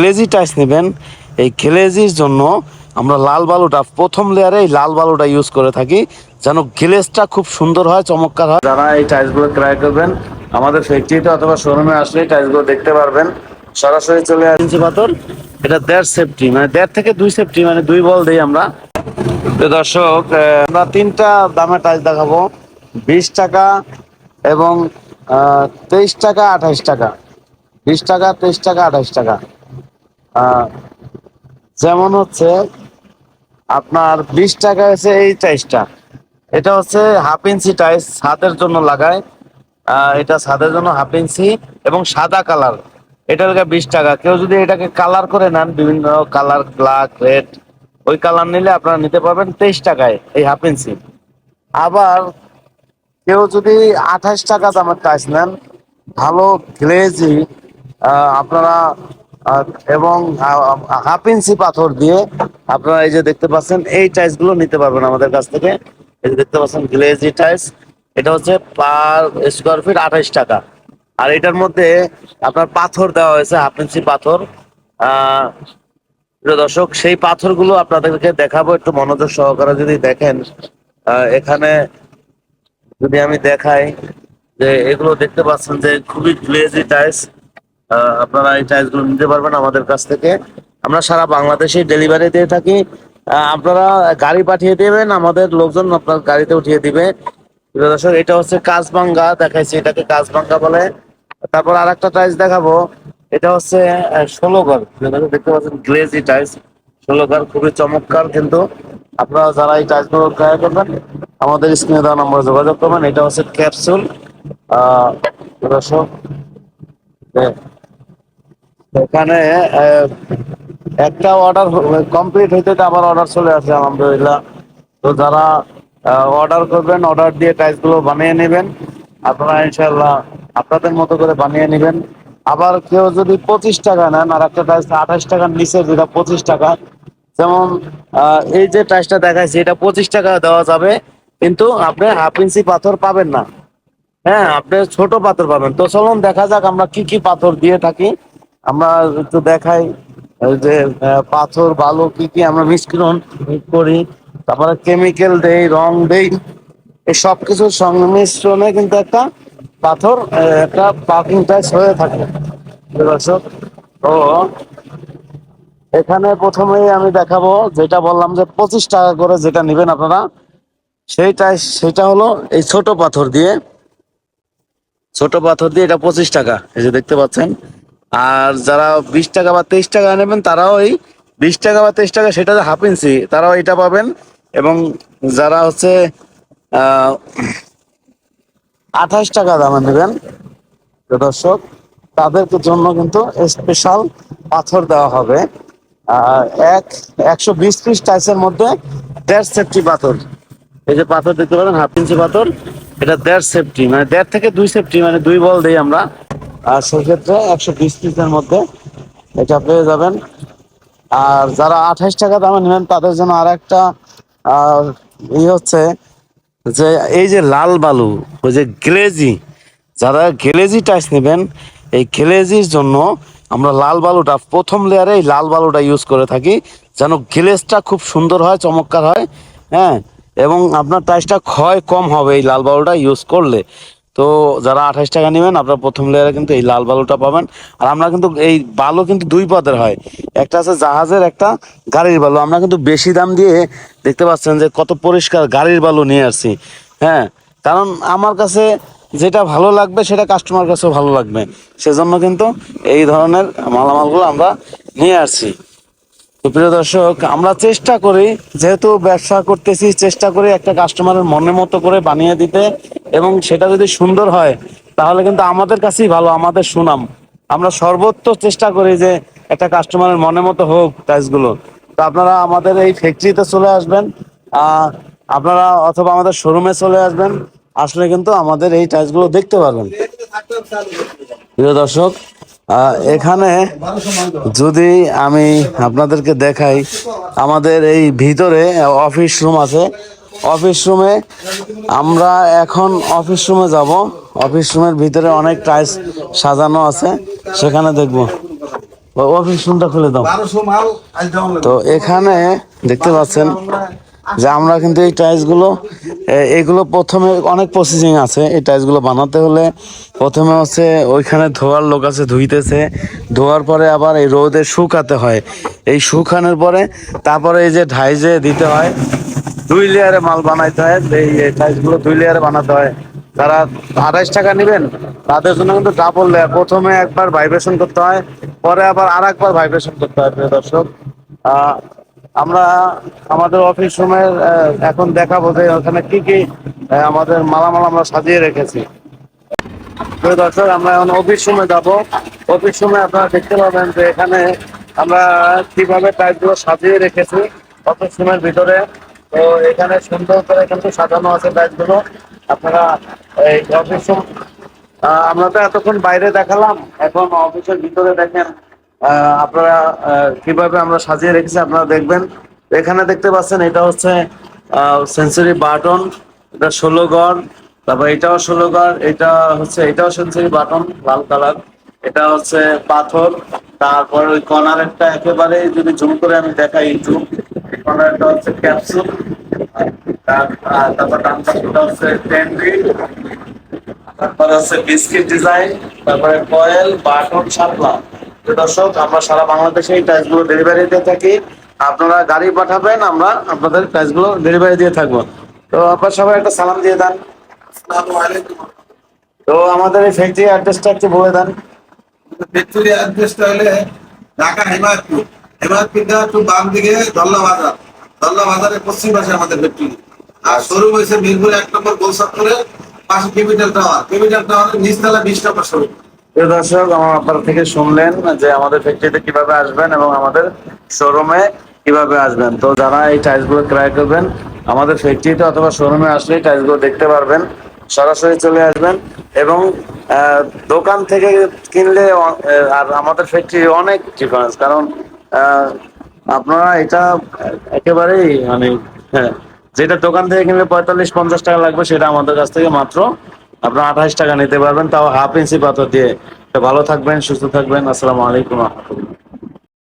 Glazy tiles নেবেন, এই গ্লেজির জন্য আমরা লাল বালুটা প্রথম লেয়ারে এই লাল বালুটা ইউজ করে থাকি, যেন গ্লেজটা খুব সুন্দর হয়, চমৎকার হয়। যারা এই টাইলসগুলো ক্রয় করবেন আমাদের ফ্যাক্টরিতে অথবা শোরুমে আসলে টাইলসগুলো দেখতে পারবেন। সরাসরি চলে আসছে পাথর, এটা 1.5 সেফটি, মানে 1.5 থেকে 2 সেফটি, মানে 2 বল দিই আমরা। তো দর্শক, আমরা 3টা দামে টাইলস দেখাবো, 20 টাকা এবং 23 টাকা, 28 টাকা। 20 টাকা, 23 টাকা, 28 টাকা। যেমন হচ্ছে আপনার 20 টাকা হচ্ছে এই টাইসটা, এটা হচ্ছে হাফ ইঞ্চি টাইস, ছাদের জন্য লাগায়। এটা ছাদের জন্য হাফ ইঞ্চি এবং সাদা কালার, এটা হলো 20 টাকা। কেউ যদি এটাকে কালার করে নেন, বিভিন্ন কালার, ব্ল্যাক, রেড, ওই কালার নিলে আপনারা নিতে পারবেন 23 টাকায় এই হাফ ইঞ্চি। আবার কেউ যদি 28 টাকা দামের টাইস নেন, ভালো গ্লেজি, আপনারা আহ, এবং হাফ ইঞ্চি পাথর দিয়ে আপনারা এই যে দেখতে পাচ্ছেন এই টাইলস গুলো নিতে পারবেন আমাদের কাছ থেকে। এই যে দেখতে পাচ্ছেন গ্লেজি টাইলস, এটা হচ্ছে পার স্কোয়ার ফিট 28 টাকা। আর এটার মধ্যে আপনার পাথর দেওয়া হয়েছে, হাফ ইঞ্চি পাথর। প্রিয় দর্শক, সেই পাথরগুলো আপনাদেরকে দেখাবো, একটু মনোযোগ সহকারে যদি দেখেন। এখানে যদি আমি দেখাই, যে এগুলো দেখতে পাচ্ছেন যে খুবই গ্লেজি টাইলস। আপনারা এই টাইলস গুলো নিতে পারবেন আমাদের কাছ থেকে। আমরা সারা বাংলাদেশে ডেলিভারি দিয়ে থাকি। আপনারা গাড়ি পাঠিয়ে দেবেন, আমাদের লোকজন আপনার গাড়িতে উঠিয়ে দিবে। প্রিয় দর্শক, এটা হচ্ছে কাঁচভাঙ্গা দেখাইছি, এটাকে কাঁচভাঙ্গা বলে। তারপর আর একটা টাইলস দেখাবো, এটা হচ্ছে 16 ঘর। দেখতে পাচ্ছেন গ্লেজি টাইলস, 16 ঘর, খুবই চমৎকার। কিন্তু আপনারা যারা এই টাইলস গুলো ক্রয় করবেন আমাদের স্ক্রিনে দেওয়া নম্বরে যোগাযোগ করবেন। এটা হচ্ছে ক্যাপসুল। দর্শক, এখানে একটা অর্ডার কমপ্লিট হইতে আবার অর্ডার চলে আসে, আলহামদুলিল্লাহ। তো যারা অর্ডার করবেন, অর্ডার দিয়ে টাইলস গুলো বানিয়ে নেবেন, আপনারা ইনশাল্লাহ আপনাদের মতো করে বানিয়ে নেবেন। আবার কেউ যদি 25 টাকা নেন, আর একটা টাইলস 28 টাকার নিচে, যেটা 25 টাকা, যেমন এই যে টাইলসটা দেখাইছি, এটা 25 টাকা দেওয়া যাবে, কিন্তু আপনি হাফ ইঞ্চি পাথর পাবেন না। হ্যাঁ, আপনি ছোট পাথর পাবেন। তো চলুন দেখা যাক আমরা কি কি পাথর দিয়ে থাকি। আমরা একটু দেখাই, এই যে পাথর, বালু কি কি আমরা মিশ্রণ করি, তারপরে কেমিক্যাল দেই, রং দেই, এই সব কিছুর সংমিশ্রণে কিন্তু একটা পাথর, একটা পার্কিং টাইলস হয়ে থাকে। দর্শক, তো এখানে প্রথমেই আমি দেখাবো, যেটা বললাম যে 25 টাকা করে যেটা নেবেন আপনারা, সেটা হলো এই ছোট পাথর দিয়ে। ছোট পাথর দিয়ে এটা 25 টাকা, এই যে দেখতে পাচ্ছেন। আর যারা 20 টাকা বা 23 টাকা নেবেন, তারাও এই 20 টাকা বা 23 টাকা, সেটা হাফ ইঞ্চি, তারাও এটা পাবেন। এবং যারা হচ্ছে 28 টাকা দামে নেবেন, তো দর্শক, তাদের জন্য কিন্তু স্পেশাল পাথর দেওয়া হবে। আহ, এক 120 পিস টাইসের মধ্যে 1.5 সেফটি পাথর। এই যে পাথর দেখতে পারেন, হাফ ইঞ্চি পাথর, এটা 1.5 সেফটি, মানে 1.5 থেকে 2 সেফটি, মানে 2 বল দিই আমরা। আর সেক্ষেত্রে 120 পিসের মধ্যে এটা পেয়ে যাবেন। আর যারা 28 টাকা দামে নেবেন, তাদের জন্য আর একটা হচ্ছে যে এই যে লাল বালু, ওই যে গ্লেজি, যারা গ্লেজি টাইলস নেবেন, এই গ্লেজির জন্য আমরা লাল বালুটা প্রথম লেয়ারে এই লাল বালুটা ইউজ করে থাকি, যেন গ্লেজটা খুব সুন্দর হয়, চমৎকার হয়। হ্যাঁ, এবং আপনার টাইলসটা ক্ষয় কম হবে এই লাল বালুটা ইউজ করলে। তো যারা 28 টাকা নেবেন, আপনার প্রথম লেয়ারে কিন্তু এই লাল বালুটা পাবেন। আর আমরা কিন্তু এই বালু কিন্তু 2 পদের হয়, একটা আছে জাহাজের, একটা গাড়ির বালু। আমরা কিন্তু বেশি দাম দিয়ে, দেখতে পাচ্ছেন যে কত পরিষ্কার গাড়ির বালু নিয়ে আসছি। হ্যাঁ, কারণ আমার কাছে যেটা ভালো লাগবে সেটা কাস্টমার কাছেও ভালো লাগবে, সেজন্য কিন্তু এই ধরনের মালামালগুলো আমরা নিয়ে আসছি। তো প্রিয় দর্শক, আমরা চেষ্টা করি, যেহেতু ব্যবসা করতেছি, চেষ্টা করি একটা কাস্টমারের মনের মতো করে বানিয়ে দিতে। এবং সেটা যদি সুন্দর হয়, তাহলে কিন্তু আমাদের কাছেই ভালো, আমাদের সুনাম। আমরা সর্বোচ্চ চেষ্টা করি যে একটা কাস্টমারের মনের মতো হোক টাইলসগুলো। তো আপনারা আমাদের এই ফ্যাক্টরিতে চলে আসবেন, আপনারা অথবা আমাদের শোরুমে চলে আসবেন, আসলে কিন্তু আমাদের এই টাইলসগুলো দেখতে পারবেন। প্রিয় দর্শক, এখানে যদি আমি আপনাদেরকে দেখাই, আমাদের এই ভিতরে অফিস রুম আছে। অফিস রুমে আমরা এখন অফিস রুমে যাব। অফিস রুমের ভিতরে অনেক টাইলস সাজানো আছে, সেখানে দেখব। অফিস রুমটা খুলে দাও। 1200 মাল আজ দেওয়া তো লাগবে। এখানে দেখতে পাচ্ছেন যে আমরা কিন্তু এই টাইলসগুলো এগুলো প্রথমে অনেক প্রসেসিং আছে। এই টাইলসগুলো বানাতে হলে প্রথমে হচ্ছে ওইখানে ধোয়ার লোক আছে, ধুইতেছে, ধোয়ার পরে আবার এই রোদে শুকাতে হয়। এই শুকানোর পরে তারপরে এই যে ঢাইজে দিতে হয়, 2 লেয়ারে মাল বানাইতে হয়। এই টাইলসগুলো 2 লেয়ারে বানাতে হয়। যারা 28 টাকা নেবেন তাদের জন্য কিন্তু ডাবল লেয়ার, প্রথমে একবার ভাইব্রেশন করতে হয়, পরে আবার আরেকবার ভাইব্রেশন করতে হয়। প্রিয় দর্শক, আহ, আমরা আমাদের অফিস রুমের এখন দেখাবো যে ওখানে কি কি আমাদের মালামাল আমরা সাজিয়ে রেখেছি। প্রিয় দর্শক, আমরা এখন অফিস রুমে যাবো। অফিস রুমে আপনারা দেখতে পাবেন যে এখানে আমরা কিভাবে টাইলসগুলো সাজিয়ে রেখেছি অফিস রুমের ভিতরে। তো এখানে সুন্দর করে কিন্তু সাজানো আছে টাইলসগুলো। আপনারা এই অফিস রুম, আমরা তো এতক্ষণ বাইরে দেখালাম, এখন অফিসের ভিতরে দেখেন আপনারা কিভাবে আমরা সাজিয়ে রেখেছি আপনারা দেখবেন। এখানে দেখতে পাচ্ছেন এটা হচ্ছে সেঞ্চুরি বাটন, এটা 16 ঘর। তারপর এটাও 16 ঘর, এটা হচ্ছে এটাও সেঞ্চুরি বাটন লাল কালার, এটা হচ্ছে পাথর। তারপর ওই কর্নারেরটা একেবারে যদি জুম করে আমি দেখাই, জুম, এই কর্নারটা হচ্ছে ক্যাপসুল। তারপর ডান পাশটা হচ্ছে টেন্ডি, তারপরে হচ্ছে বিস্কিট ডিজাইন, তারপরে কয়েল, বাটন, শাপলা। দর্শক, আমরা সারা বাংলাদেশে এই টাইলসগুলো ডেলিভারি দিয়ে থাকি। আপনারা গাড়ি পাঠাবেন, আমরা আপনাদের টাইলসগুলো ডেলিভারি দিয়ে থাকবো। তো আপনার সবাই একটা সালাম দিয়ে দেন। আসসালামু আলাইকুম। তো আমাদের এই ফ্যাক্টরি অ্যাড্রেসটা একটু বলে দেন। ফ্যাক্টরি অ্যাড্রেসটা হলে ঢাকা হেমায়তপুর। হেমায়তপুর থেকে একটু বাম দিকে ধল্লা বাজার। ধল্লা বাজারের পশ্চিম পাশে আমাদের ফ্যাক্টরি। আর শোরুম হয়েছে মিরপুর 1 নম্বর গোলচত্বরের পাশে ক্যাপিটাল টাওয়ার। ক্যাপিটাল টাওয়ারের নিচতলা 20 নম্বর শোরুম। প্রিয় দর্শক, আমার আপনার থেকে শুনলেন যে আমাদের ফ্যাক্টরিতে কিভাবে আসবেন এবং আমাদের শোরুমে কিভাবে আসবেন। তো যারা এই টাইলসগুলো ক্রয় করবেন, আমাদের ফ্যাক্টরিতে অথবা শোরুমে আসলে টাইলসগুলো দেখতে পারবেন, সরাসরি চলে আসবেন। এবং দোকান থেকে কিনলে আর আমাদের ফ্যাক্টরি অনেক ডিফারেন্স, কারণ আপনারা এটা একেবারেই মানে, হ্যাঁ, যেটা দোকান থেকে কিনলে 45-50 টাকা লাগবে, সেটা আমাদের কাছ থেকে মাত্র আপনার 28 টাকা নিতে পারবেন, তাও হাফ ইঞ্চি পাথর দিয়ে। তো ভালো থাকবেন, সুস্থ থাকবেন। আসসালামু আলাইকুম।